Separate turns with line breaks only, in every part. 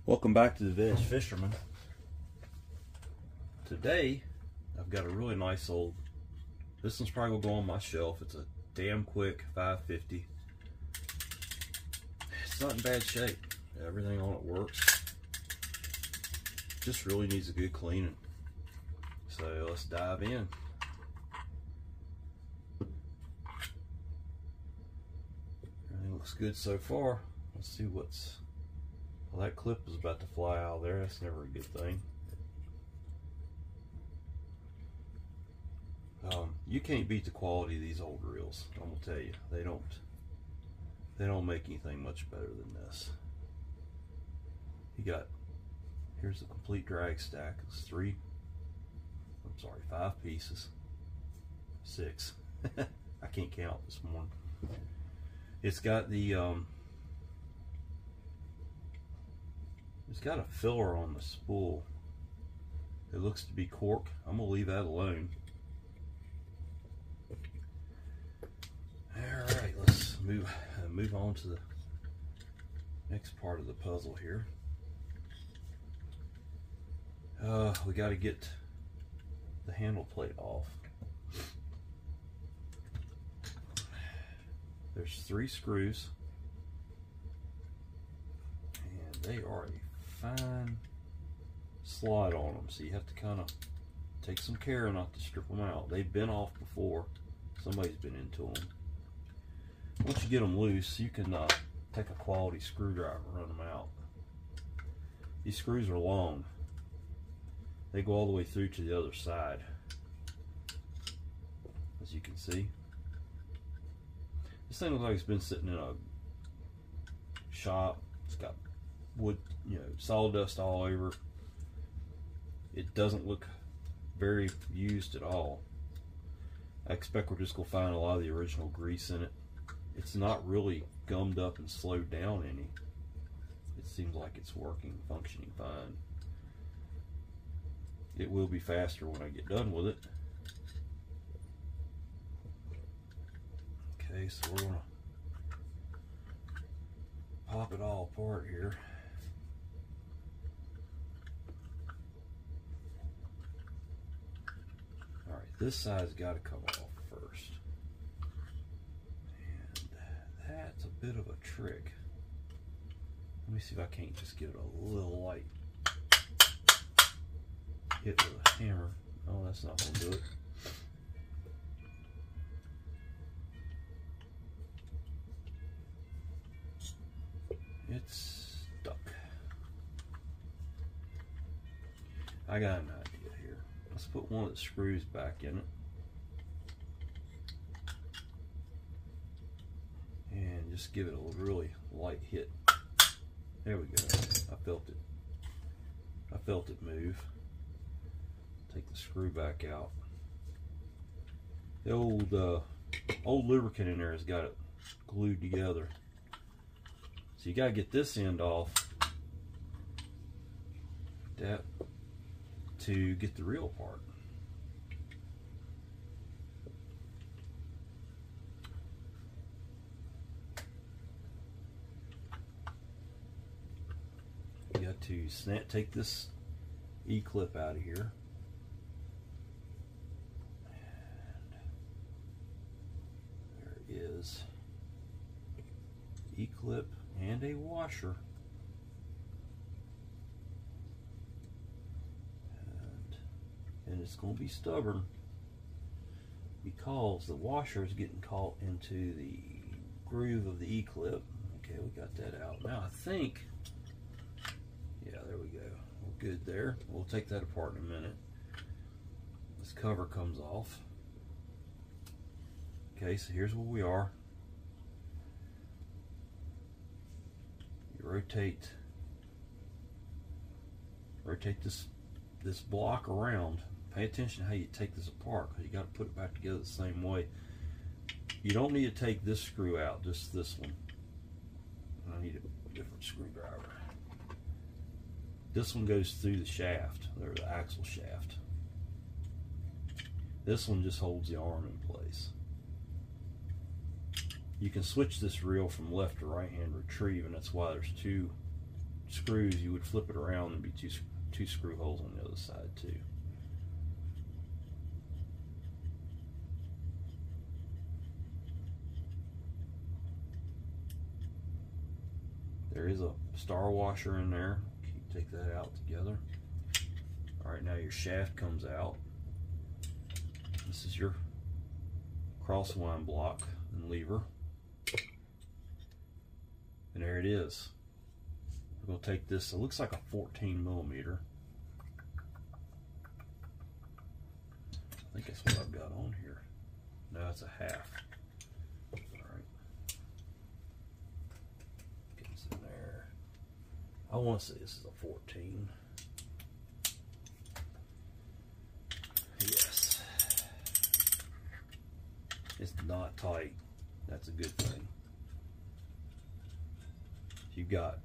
Welcome back to the Veg Fisherman. Today I've got a really nice old, this one's probably gonna go on my shelf. It's a D.A.M quick 550. It's not in bad shape. Everything on it works. Just really needs a good cleaning. So let's dive in. Everything looks good so far. Let's see what's. Well, that clip was about to fly out of there. That's never a good thing. You can't beat the quality of these old reels. I'm gonna tell you, they don't make anything much better than this. Here's the complete drag stack. It's 5 pieces. 6. I can't count this morning. It's got the it's got a filler on the spool. It looks to be cork. I'm gonna leave that alone. Alright, let's move on to the next part of the puzzle here. We got to get the handle plate off. There's 3 screws, and they are a fine slide on them, so you have to kind of take some care not to strip them out. They've been off before. Somebody's been into them. Once you get them loose, you can take a quality screwdriver and run them out. These screws are long. They go all the way through to the other side, as you can see. This thing looks like it's been sitting in a shop. It's got wood, sawdust all over. It doesn't look very used at all. I expect we're just going to find a lot of the original grease in it. It's not really gummed up and slowed down any. It seems like it's functioning fine. It will be faster when I get done with it. Okay, so we're going to pop it all apart here. Alright, this side's got to come off first. And that's a bit of a trick. Let me see if I can't just give it a little light hit with a hammer. Oh, that's not going to do it. It's stuck. I got an idea here. Let's put one of the screws back in it. And just give it a really light hit. There we go. I felt it. I felt it move. Take the screw back out. The old lubricant in there has got it glued together. So you gotta get this end off that to get the reel apart. You got to take this E-clip out of here. Is E-clip and a washer, and it's going to be stubborn because the washer is getting caught into the groove of the E-clip. Okay, we got that out. Now I think, yeah, there we go. We're good there. We'll take that apart in a minute. This cover comes off. Okay, so here's where we are. You rotate this block around. Pay attention to how you take this apart, because you got to put it back together the same way. You don't need to take this screw out, just this one. I need a different screwdriver. This one goes through the shaft, or the axle shaft. This one just holds the arm in place. You can switch this reel from left to right hand retrieve, and that's why there's two screws, you would flip it around and be two screw holes on the other side too. There is a star washer in there. Take that out together. All right, now your shaft comes out. This is your crosswind block and lever. And there it is. We're going to take this, it looks like a 14mm. I think that's what I've got on here. No, it's a half. Alright. Get this in there. I want to say this is a 14. Yes. It's not tight. That's a good thing. You've got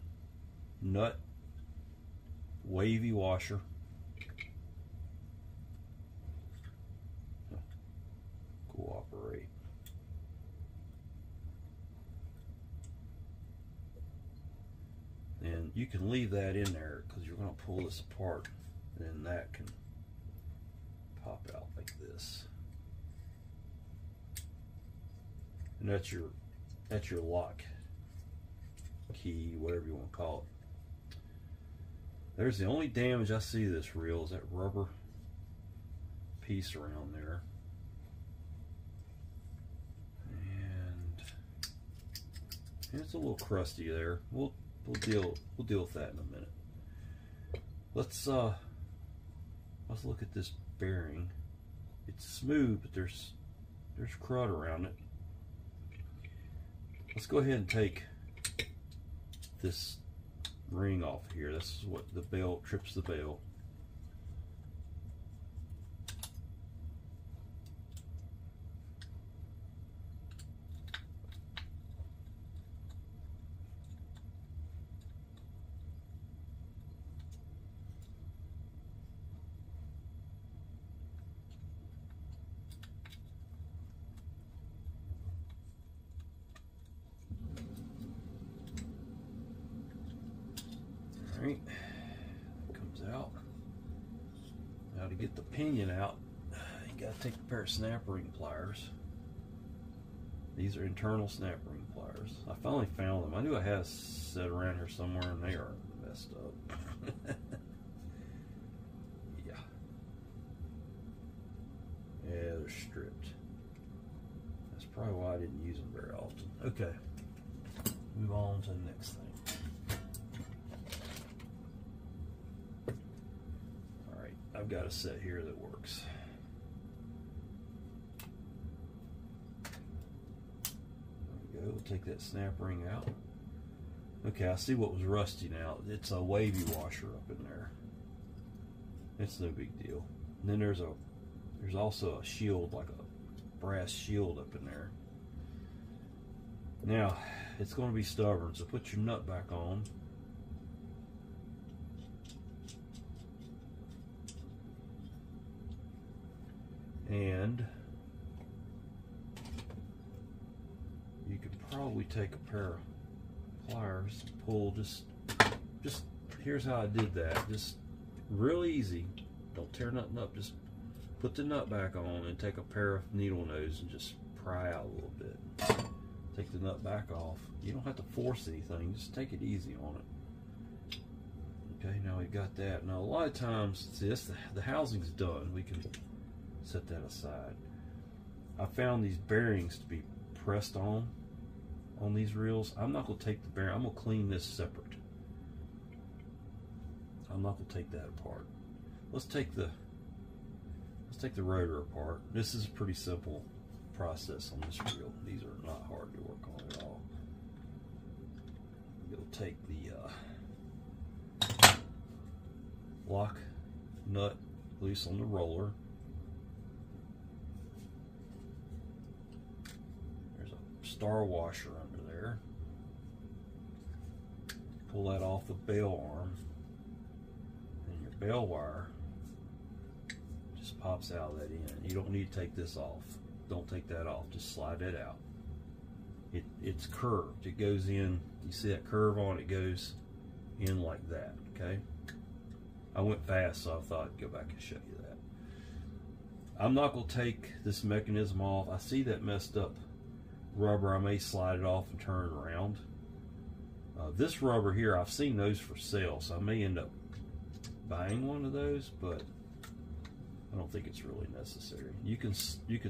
nut, wavy washer, cooperate, and you can leave that in there because you're going to pull this apart, and then that can pop out like this, and that's your lock key, whatever you want to call it. There's the only damage I see to this reel is that rubber piece around there, and it's a little crusty there. We'll deal with that in a minute. Let's look at this bearing. It's smooth, but there's crud around it. Let's go ahead and take this ring off here. This is what the belt trips the belt. Alright, comes out. Now to get the pinion out, you gotta take a pair of snap ring pliers. These are internal snap ring pliers. I finally found them. I knew I had a set around here somewhere and they are messed up. Yeah. Yeah, they're stripped. That's probably why I didn't use them very often. Okay, move on to the next thing. I've got a set here that works. There we go. We'll take that snap ring out. Okay, I see what was rusty now. It's a wavy washer up in there. It's no big deal. And then there's also a shield, like a brass shield up in there. Now, it's going to be stubborn, so put your nut back on. And you could probably take a pair of pliers, pull just here's how I did that. Just real easy. Don't tear nothing up. Just put the nut back on and take a pair of needle nose and just pry out a little bit. Take the nut back off. You don't have to force anything. Just take it easy on it. Okay, now we've got that. Now a lot of times, see, the housing's done. We can set that aside. I found these bearings to be pressed on these reels. I'm not going to take the bearing. I'm going to clean this separate. I'm not going to take that apart. Let's take the rotor apart. This is a pretty simple process on this reel. These are not hard to work on at all. You'll take the lock nut loose on the roller. Star washer under there. Pull that off the bail arm, and your bail wire just pops out of that end. You don't need to take this off. Don't take that off. Just slide it out. It's curved. It goes in. You see that curve on it? Goes in like that, okay? I went fast, so I thought I'd go back and show you that. I'm not going to take this mechanism off. I see that messed up rubber. I may slide it off and turn it around. This rubber here, I've seen those for sale, so I may end up buying one of those, but I don't think it's really necessary. You can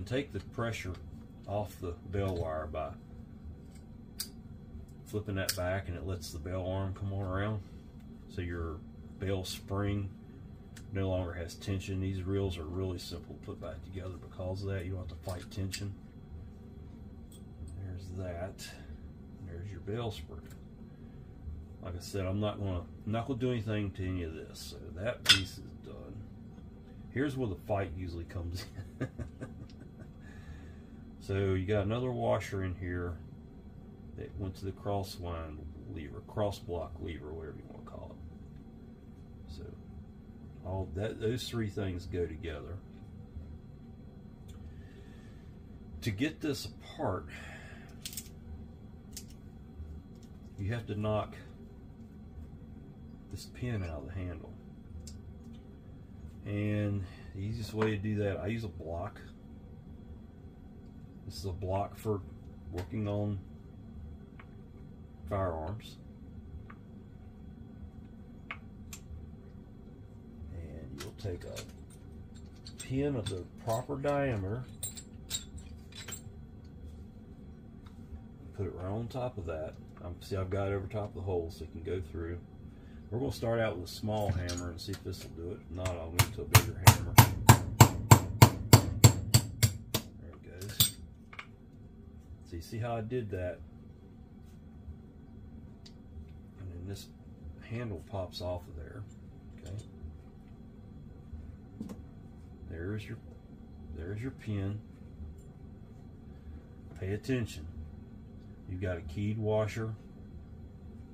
take the pressure off the bell wire by flipping that back, and it lets the bell arm come on around, so your bell spring no longer has tension. These reels are really simple to put back together because of that. You don't have to fight tension. There's that. There's your bell spring. Like I said, I'm not gonna do anything to any of this. So that piece is done. Here's where the fight usually comes in. So you got another washer in here that went to the cross block lever, whatever you want to call it. So all that, those three things go together. To get this apart, you have to knock this pin out of the handle. And the easiest way to do that, I use a block. This is a block for working on firearms. And you'll take a pin of the proper diameter, put it right on top of that. See, I've got it over top of the hole so it can go through. We're going to start out with a small hammer and see if this will do it. If not, I'll move to a bigger hammer. There it goes. So you see how I did that? And then this handle pops off of there. Okay. There's your pin. Pay attention. You've got a keyed washer,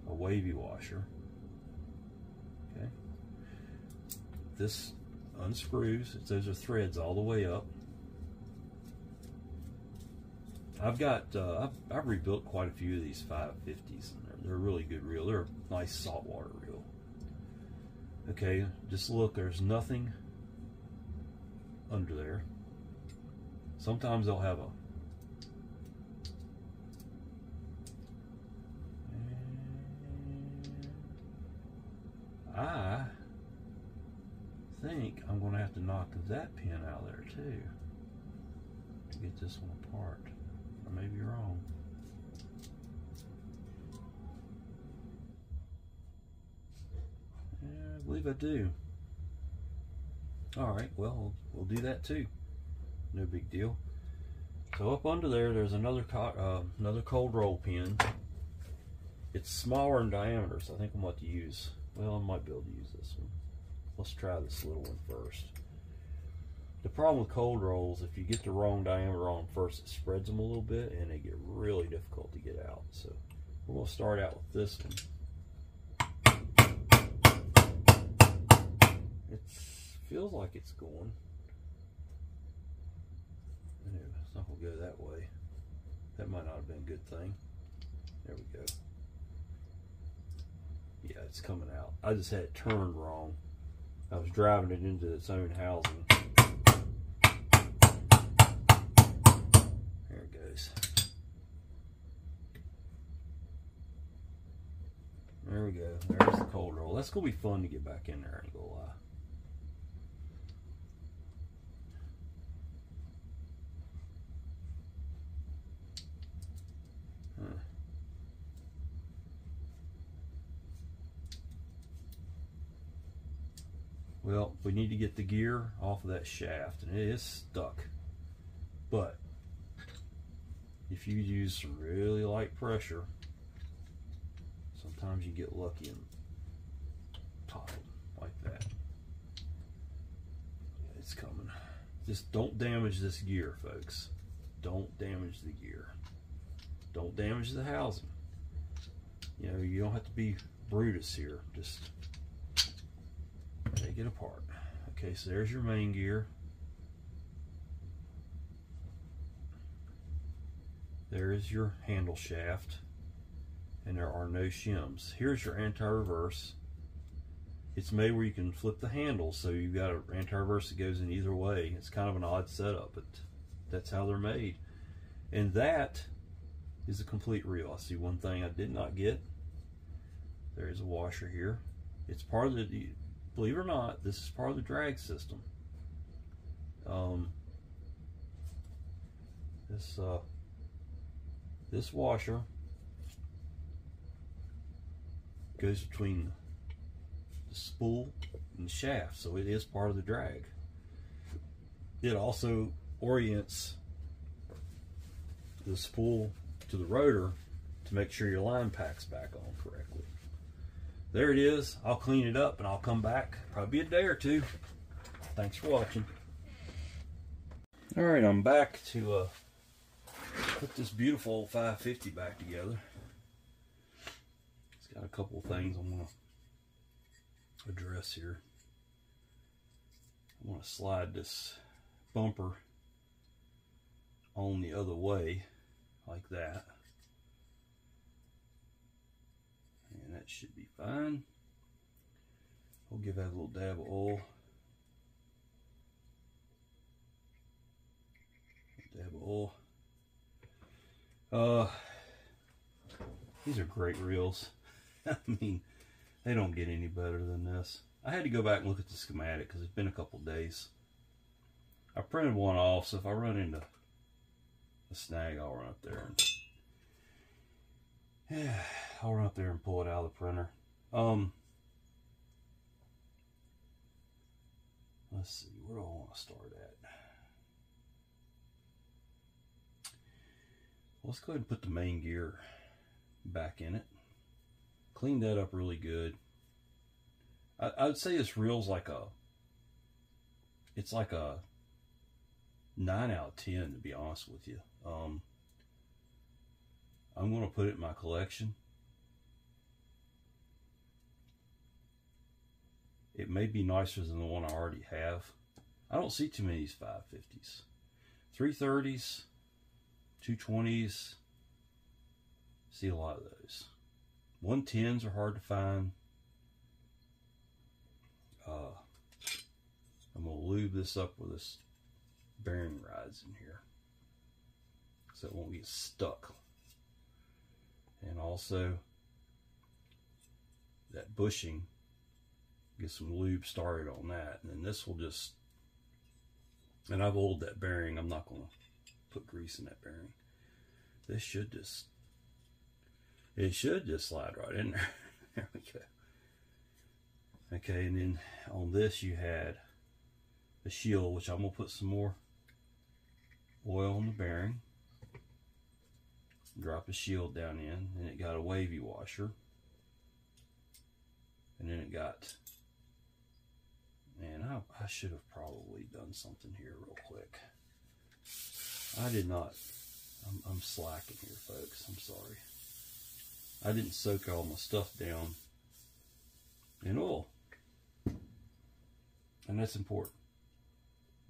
a wavy washer. Okay. This unscrews. Those are threads all the way up. I've rebuilt quite a few of these 550s, and they're a really good reel. They're a nice saltwater reel. Okay, just look. There's nothing under there. Sometimes they'll have a I think I'm going to have to knock that pin out of there too to get this one apart. I may be wrong. Yeah, I believe I do. Alright, well, we'll do that too. No big deal. So up under there's another cold roll pin. It's smaller in diameter, so I think I'm going to use, well, I might be able to use this one. Let's try this little one first. The problem with cold rolls, if you get the wrong diameter on first, it spreads them a little bit and they get really difficult to get out. So we're going to start out with this one. It feels like it's going. Anyway, it's not going to go that way. That might not have been a good thing. There we go. Yeah, it's coming out. I just had it turned wrong. I was driving it into its own housing. There it goes. There we go. There's the cold roll. That's going to be fun to get back in there, I ain't gonna lie. Well, we need to get the gear off of that shaft, and it is stuck. But if you use some really light pressure, sometimes you get lucky and pop like that. Yeah, it's coming. Just don't damage this gear, folks. Don't damage the gear. Don't damage the housing. You know, you don't have to be Brutus here. Just take it apart. Okay, so there's your main gear. There is your handle shaft. and there are no shims. Here's your anti-reverse. It's made where you can flip the handle, so you've got an anti-reverse that goes in either way. It's kind of an odd setup, but that's how they're made. And that is a complete reel. I see one thing I did not get. There is a washer here. It's part of the, believe it or not, this is part of the drag system. This washer goes between the spool and the shaft, so it is part of the drag. It also orients the spool to the rotor to make sure your line pack's back on correctly. There it is. I'll clean it up and I'll come back, probably a day or two. Thanks for watching. Alright, I'm back to put this beautiful 550 back together. It's got a couple of things I'm going to address here. I want to slide this bumper on the other way like that, and that should be fine. We'll give that a little dab of oil. These are great reels. I mean, they don't get any better than this. I had to go back and look at the schematic because it's been a couple days. I printed one off, so if I run into a snag, I'll run up there and I'll run up there and pull it out of the printer. Let's see, where do I want to start at? Let's go ahead and put the main gear back in it. Clean that up really good. I would say this reel's like it's like a 9 out of 10, to be honest with you. I'm going to put it in my collection. It may be nicer than the one I already have. I don't see too many of these 550s. 330s, 220s, see a lot of those. 110s are hard to find. I'm going to lube this up with this bearing rides in here so it won't get stuck. And also that bushing, get some lube started on that, and then this will just, and I've oiled that bearing. I'm not going to put grease in that bearing. This should just, it should just slide right in there. There we go. Okay, and then on this you had the shield, which I'm going to put some more oil on the bearing. Drop the shield down in, and it got a wavy washer. And then it got, man, I should have probably done something here real quick. I did not. I'm slacking here, folks. I'm sorry. I didn't soak all my stuff down in oil. And that's important,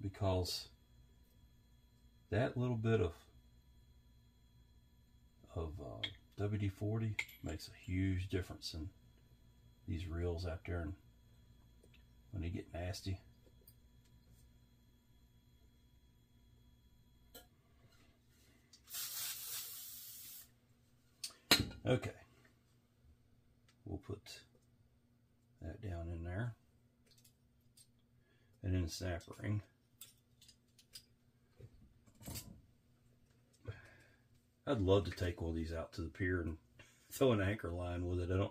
because that little bit of WD-40 makes a huge difference in these reels out there, and when they get nasty. Okay, we'll put that down in there, and then the snap ring. I'd love to take one of these out to the pier and throw an anchor line with it. I don't,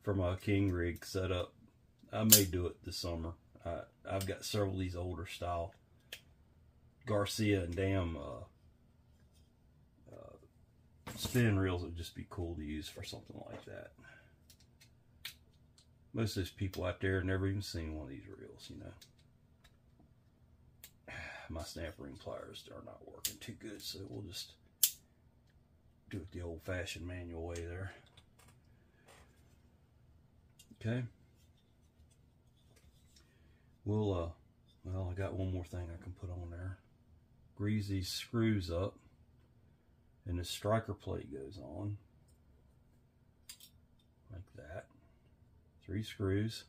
for my king rig setup. I may do it this summer. I've got several of these older style Garcia and D.A.M spinning reels that would just be cool to use for something like that. Most of those people out there have never even seen one of these reels, you know. My snap ring pliers are not working too good, so we'll just do it the old-fashioned manual way there. Okay. We'll, well, I got one more thing I can put on there. Grease these screws up, and the striker plate goes on. like that. 3 screws.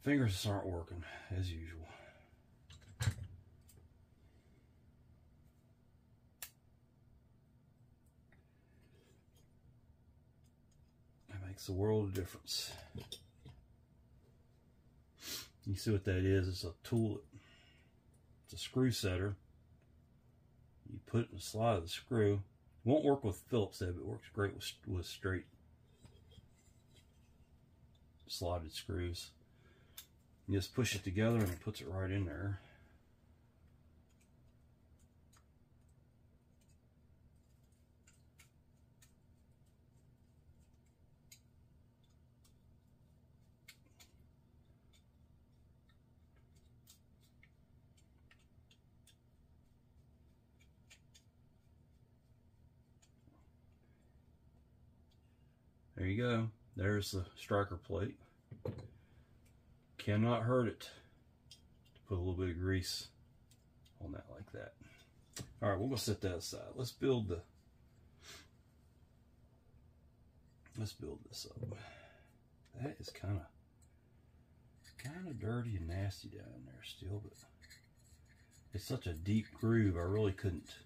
Fingers aren't working as usual. That makes a world of difference. You see what that is? It's a tool. It's a screw setter. You put it in the slide of the screw. It won't work with Phillips head, but it works great with straight slotted screws. You just push it together and it puts it right in there. There you go. There's the striker plate. Cannot hurt it to put a little bit of grease on that like that. All right, we're gonna set that aside. Let's build this up. That is kind of dirty and nasty down there still, but it's such a deep groove. I really couldn't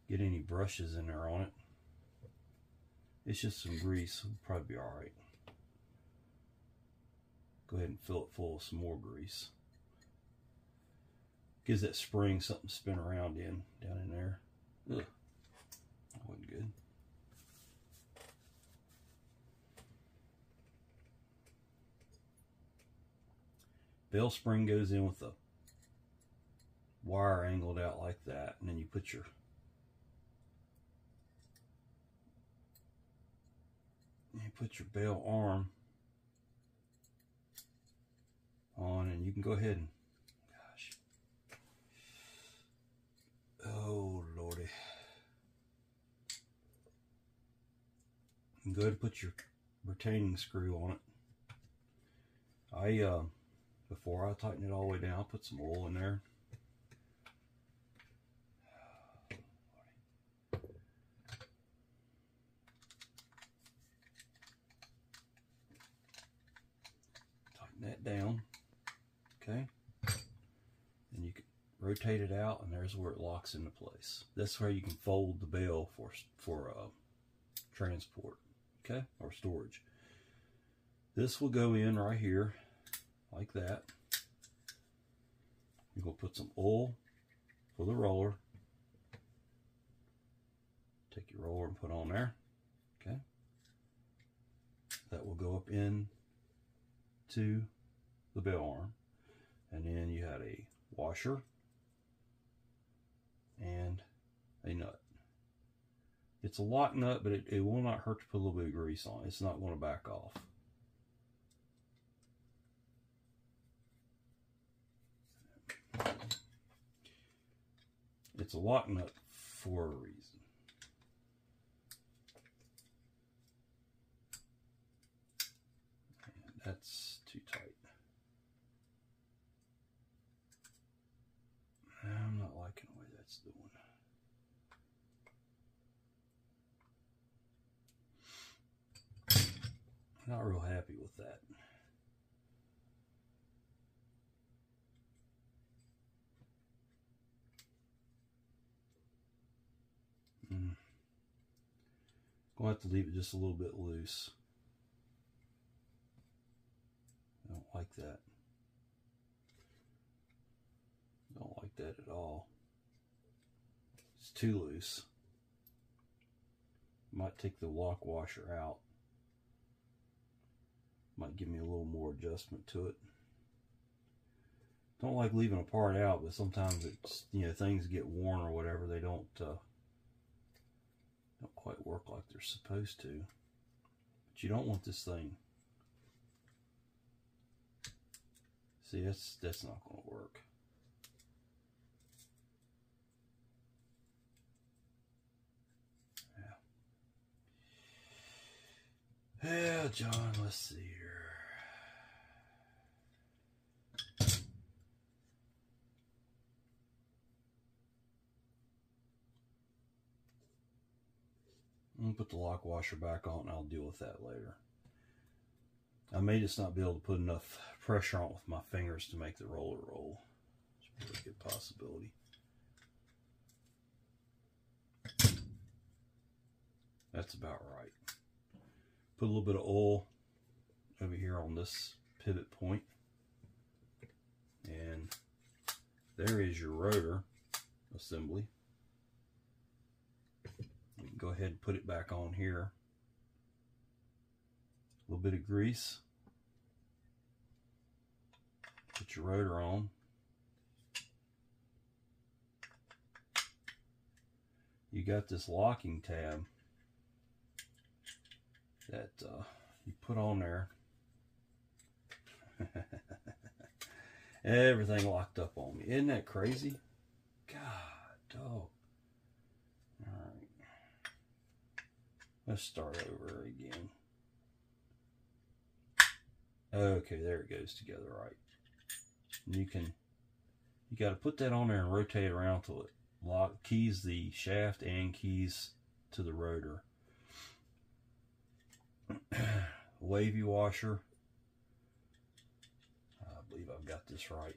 get any brushes in there on it. It's just some grease. It'll probably be all right. Go ahead and fill it full of some more grease. Gives that spring something to spin around in down in there. Ugh, that wasn't good. Bell spring goes in with the wire angled out like that, and then you put your bell arm on, and you can go ahead and, gosh, oh lordy, you can go ahead and put your retaining screw on it. Before I tighten it all the way down, I'll put some oil in there. That down, okay, and you can rotate it out, and there's where it locks into place. That's where you can fold the bell for transport, okay, or storage. This will go in right here like that. You're gonna put some oil for the roller. Take your roller and put on there, okay. That will go up in to the bell arm, and then you had a washer and a nut. It's a lock nut, but it will not hurt to put a little bit of grease on it. It's not going to back off. It's a lock nut for a reason. And that's too tight. I'm not liking the way that's doing. Not real happy with that. Gonna have to leave it just a little bit loose. I don't like that. Don't like that at all. It's too loose. Might take the lock washer out. Might give me a little more adjustment to it. Don't like leaving a part out, but sometimes it's, you know, things get worn or whatever. They don't quite work like they're supposed to. But you don't want this thing. See, that's not going to work. Yeah, John, let's see here. I'm going to put the lock washer back on and I'll deal with that later. I may just not be able to put enough pressure on with my fingers to make the roller roll. It's a pretty good possibility. That's about right. Put a little bit of oil over here on this pivot point. And there is your rotor assembly. You can go ahead and put it back on here. A little bit of grease. Put your rotor on. You got this locking tab that you put on there. Everything locked up on me. Isn't that crazy? God, dog. Alright. Let's start over again. Okay, there it goes together right. And you got to put that on there and rotate it around till it keys the shaft and keys to the rotor. Wavy washer. I believe I've got this right.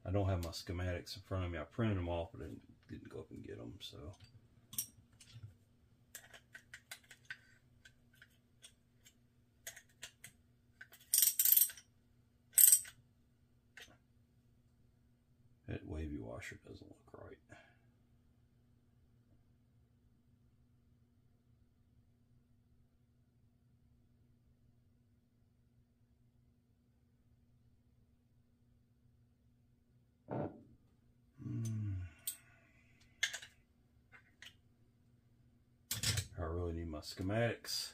I don't have my schematics in front of me. I printed them off, but I didn't go up and get them, so. That wavy washer doesn't look right. I really need my schematics.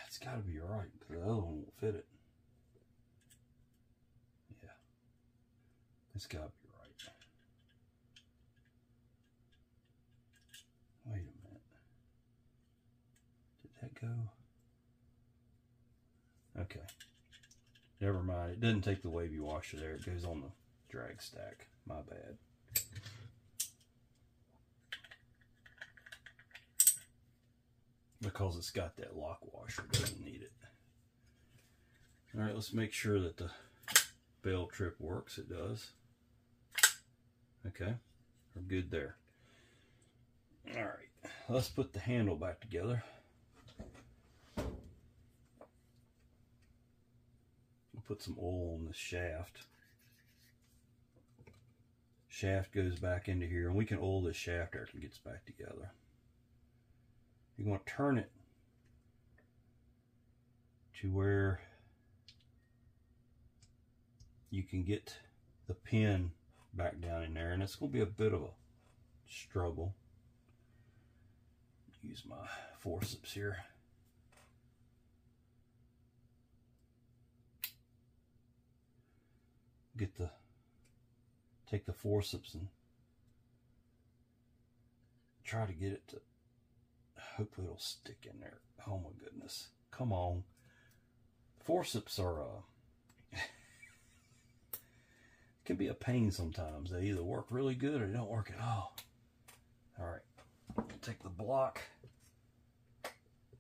It's got to be right, because the other one won't fit it. Yeah. It's got to be right. Wait a minute. Did that go? Okay. Never mind. It doesn't take the wavy washer there. It goes on the drag stack. My bad. Because it's got that lock washer, it doesn't need it. Alright, let's make sure that the bell trip works. It does. Okay, we're good there. Alright, let's put the handle back together. We'll put some oil on the shaft. Shaft goes back into here, and we can oil this shaft after it gets back together. You're going to turn it to where you can get the pin back down in there, and it's going to be a bit of a struggle. Use my forceps here. Take the forceps and try to get it to, hopefully it'll stick in there. Oh my goodness. Come on. Forceps are, can be a pain sometimes. They either work really good or they don't work at all. Alright. Take the block,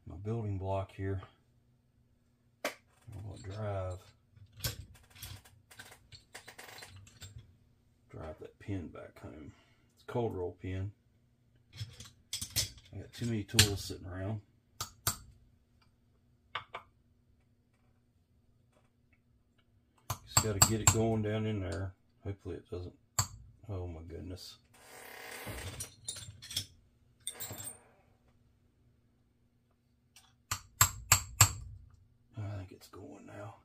my building block here. I'm going to drive that pin back home. It's a cold roll pin. I got too many tools sitting around. Just got to get it going down in there. Hopefully it doesn't. Oh my goodness. I think it's going now.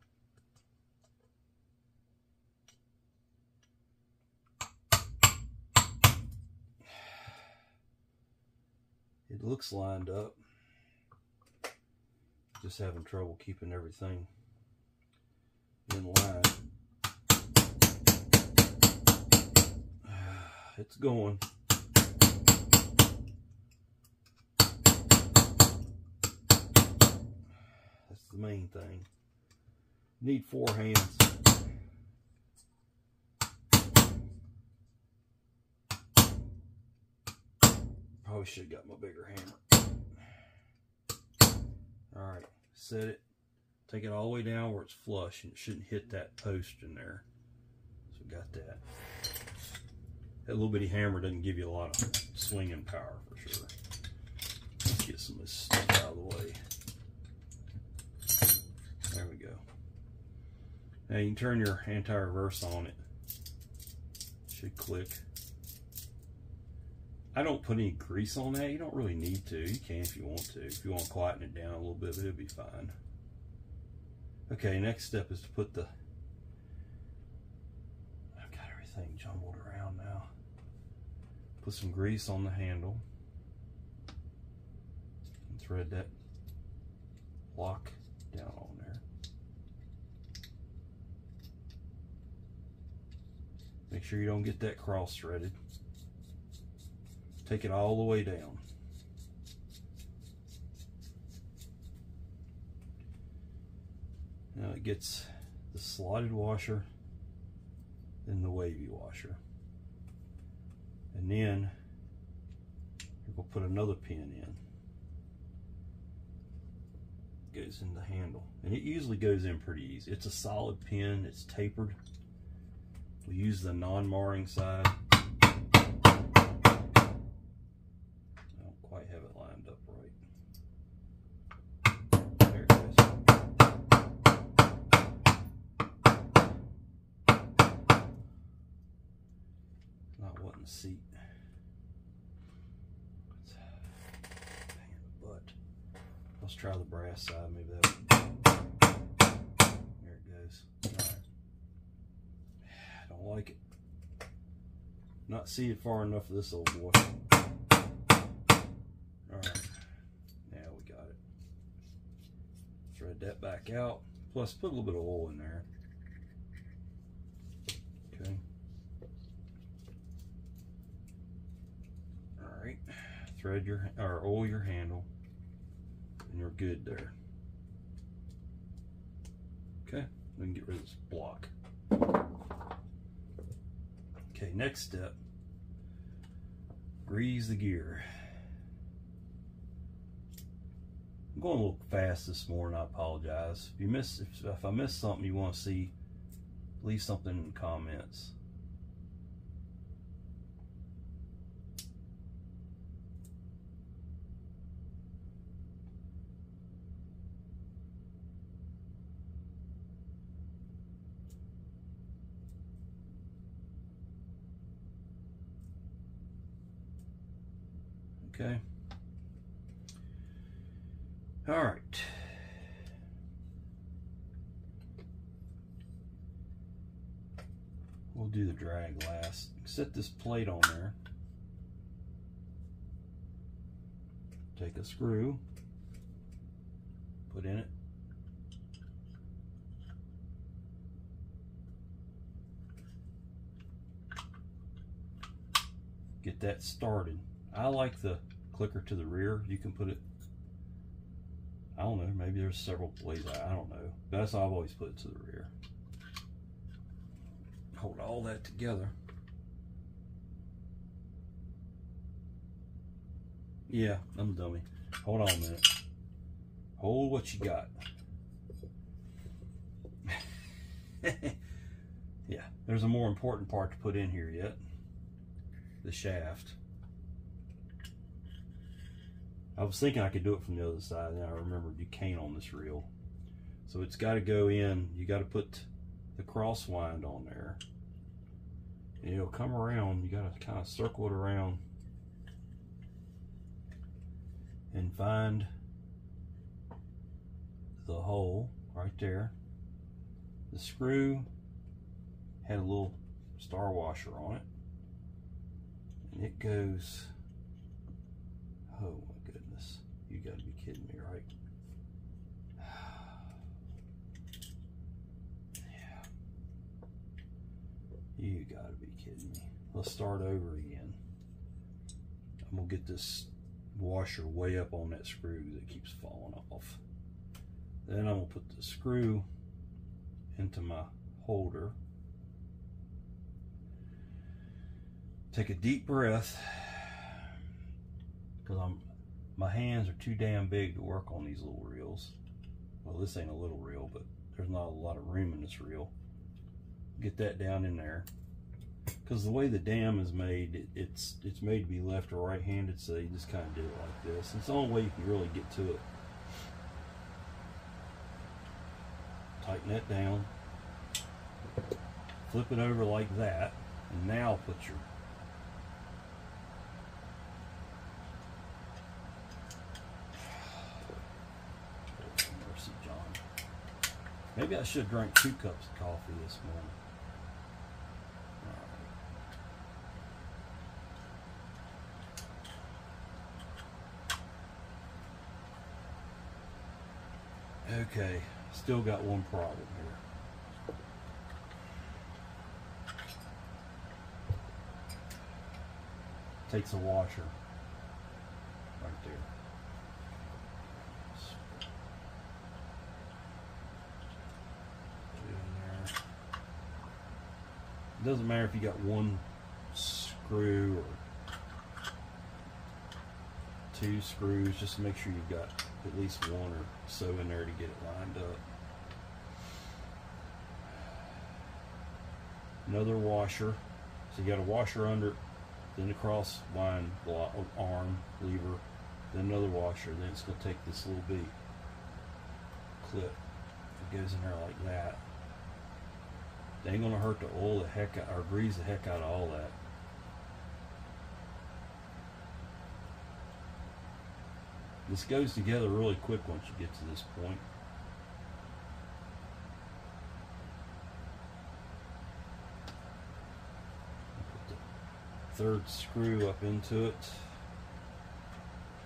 It looks lined up. Just having trouble keeping everything in line. It's going. the main thing. Need 4 hands. Probably should have got my bigger hammer. Alright, set it. Take it all the way down where it's flush, and it shouldn't hit that post in there. So we got that. That little bitty hammer doesn't give you a lot of swinging power for sure. Let's get some of this stuff out of the way. There we go. Now you can turn your anti-reverse on it. Should click. I don't put any grease on that. You don't really need to. You can if you want to. If you want to quieten it down a little bit, but it'll be fine. Okay, next step is to put the... I've got everything jumbled around now. Put some grease on the handle. And thread that lock down on there. Make sure you don't get that cross threaded. Take it all the way down. Now it gets the slotted washer, then the wavy washer. And then we'll put another pin in. Goes in the handle. And it usually goes in pretty easy. It's a solid pin, it's tapered. We use the non-marring side. I don't quite have it lined up right. There it goes. Not wanting the seat. Pain in the butt. Let's try the brass side, maybe that. There it goes. Alright. Don't like it. Not seated far enough for this old boy. Alright. Now we got it. Thread that back out. Plus put a little bit of oil in there. Okay. Alright. Thread your or oil your handle. And you're good there. Okay. We can get rid of this block. Okay, next step, grease the gear. I'm going a little fast this morning, I apologize. If I missed something you want to see, leave something in the comments. Okay. All right. We'll do the drag last. Set this plate on there. Take a screw, put in it. Get that started. I like the clicker to the rear. You can put it, I don't know, maybe there's several ways, I don't know. But that's how I've always put it to the rear. Hold all that together. Yeah, I'm a dummy. Hold on a minute. Hold what you got. Yeah, there's a more important part to put in here yet. The shaft. I was thinking I could do it from the other side, and I remembered you can't on this reel. So it's got to go in. You got to put the cross wind on there, and it'll come around. You got to kind of circle it around and find the hole right there. The screw had a little star washer on it, and it goes, oh my goodness, you gotta be kidding me, right? Yeah, you gotta be kidding me. Let's start over again. I'm gonna get this washer way up on that screw that keeps falling off. Then I'm going to put the screw into my holder. Take a deep breath, because my hands are too damn big to work on these little reels. Well, this ain't a little reel, but there's not a lot of room in this reel. Get that down in there, because the way the D.A.M is made, it's made to be left or right-handed, so you just kind of do it like this. It's the only way you can really get to it. Tighten that down, flip it over like that, and now put your mercy, John. Maybe I should have drank 2 cups of coffee this morning. Okay, still got one problem here. Takes a washer right there. Put it in there. It doesn't matter if you got 1 screw or 2 screws, just make sure you've got at least 1 or so in there to get it lined up. Another washer. So you got a washer under it, then the cross line arm lever, then another washer. Then it's going to take this little bitty clip. It goes in there like that. They ain't going to hurt to oil the heck out or grease the heck out of all that. This goes together really quick once you get to this point. Put the 3rd screw up into it.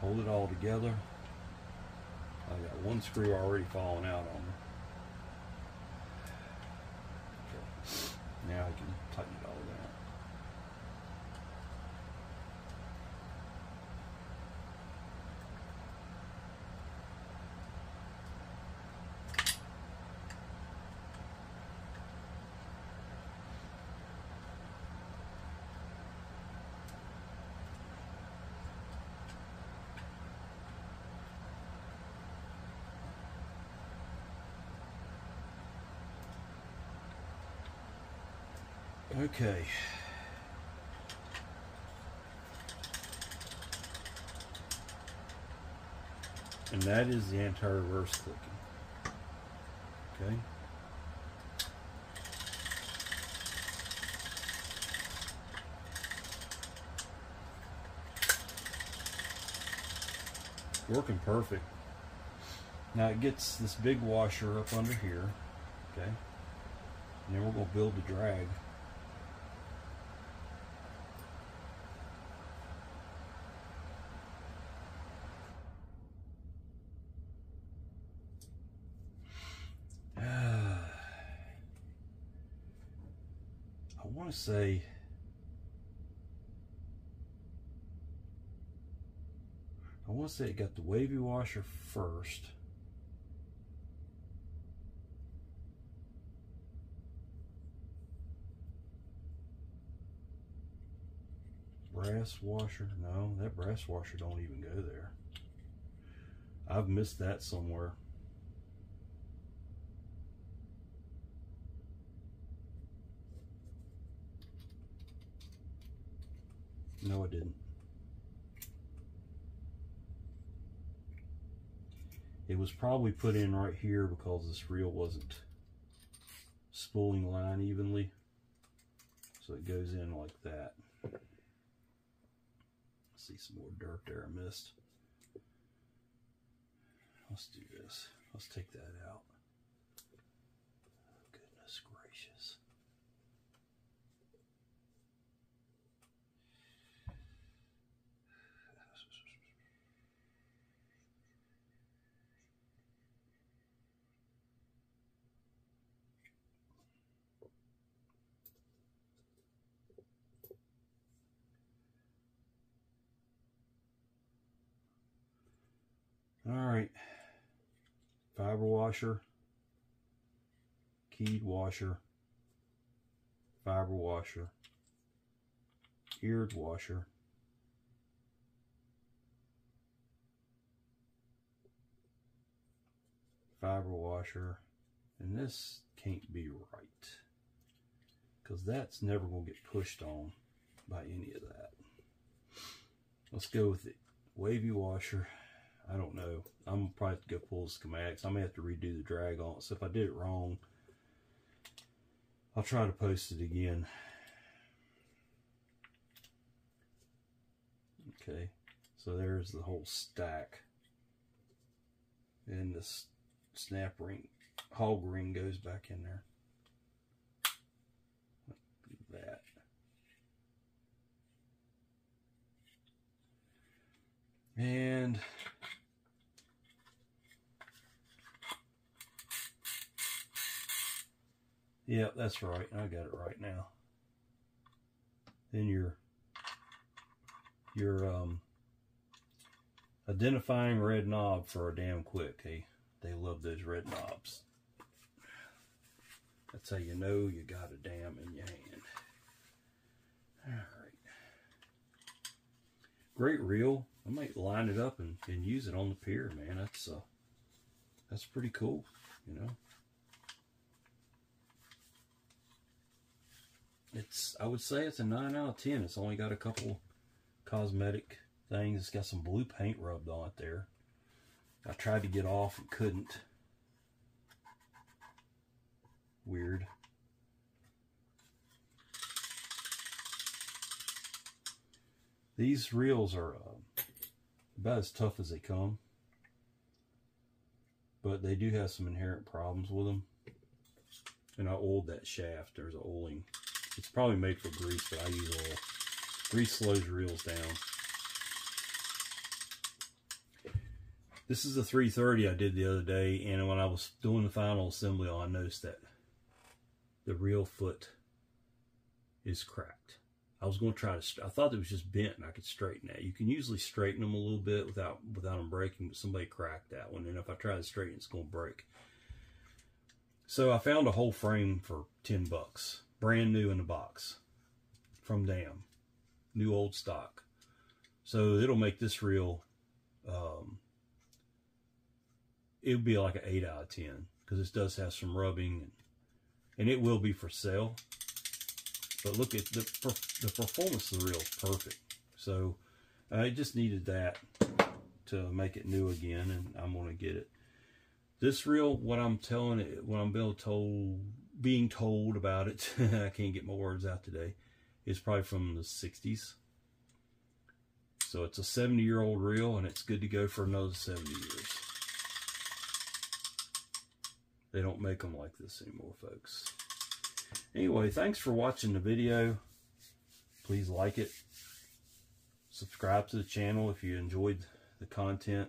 Hold it all together. I got 1 screw already falling out on me. Okay. Now I can tighten it all down. Okay. And that is the anti-reverse clicking. Okay. Working perfect. Now it gets this big washer up under here. Okay. And then we're going to build the drag. I want to say it got the wavy washer first. Brass washer, no, that brass washer don't even go there. I've missed that somewhere. No, I didn't. It was probably put in right here because this reel wasn't spooling line evenly. So it goes in like that. See some more dirt there I missed. Let's do this. Let's take that out. Goodness gracious. All right, 5 fiber washer, keyed washer, fiber washer, eared washer, fiber washer, and this can't be right because that's never going to get pushed on by any of that. Let's go with the wavy washer. I don't know. I'm probably have to go pull the schematics. I may have to redo the drag on it. So if I did it wrong, I'll try to post it again. Okay, so there's the whole stack. And this snap ring, hog ring goes back in there. Like that. And yeah, that's right. I got it right now. Then your identifying red knob for a D.A.M quick. Hey, they love those red knobs. That's how you know you got a D.A.M in your hand. All right. Great reel. I might line it up and use it on the pier, man. That's pretty cool, you know. I would say it's a 9 out of 10. It's only got a couple cosmetic things. It's got some blue paint rubbed on it there. I tried to get off and couldn't. Weird. These reels are about as tough as they come, but they do have some inherent problems with them. And I oiled that shaft. There's an oiling. It's probably made for grease, but I use oil. Grease slows reels down. This is a 330 I did the other day, and when I was doing the final assembly, I noticed that the reel foot is cracked. I was going to try to, I thought it was just bent and I could straighten that. You can usually straighten them a little bit without them breaking, but somebody cracked that one, and if I try to straighten it, it's going to break. So I found a whole frame for 10 bucks, brand new in the box from D.A.M, new old stock. So it'll make this reel, it'll be like an 8 out of 10 because this does have some rubbing, and it will be for sale. But look at the performance of the reel is perfect. So I just needed that to make it new again, and I'm going to get it. This reel, what I'm being told about it, I can't get my words out today, is probably from the 60s. So it's a 70-year-old reel, and it's good to go for another 70 years. They don't make them like this anymore, folks. Anyway, thanks for watching the video. Please like it. Subscribe to the channel if you enjoyed the content.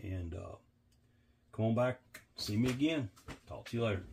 And come on back. See me again. Talk to you later.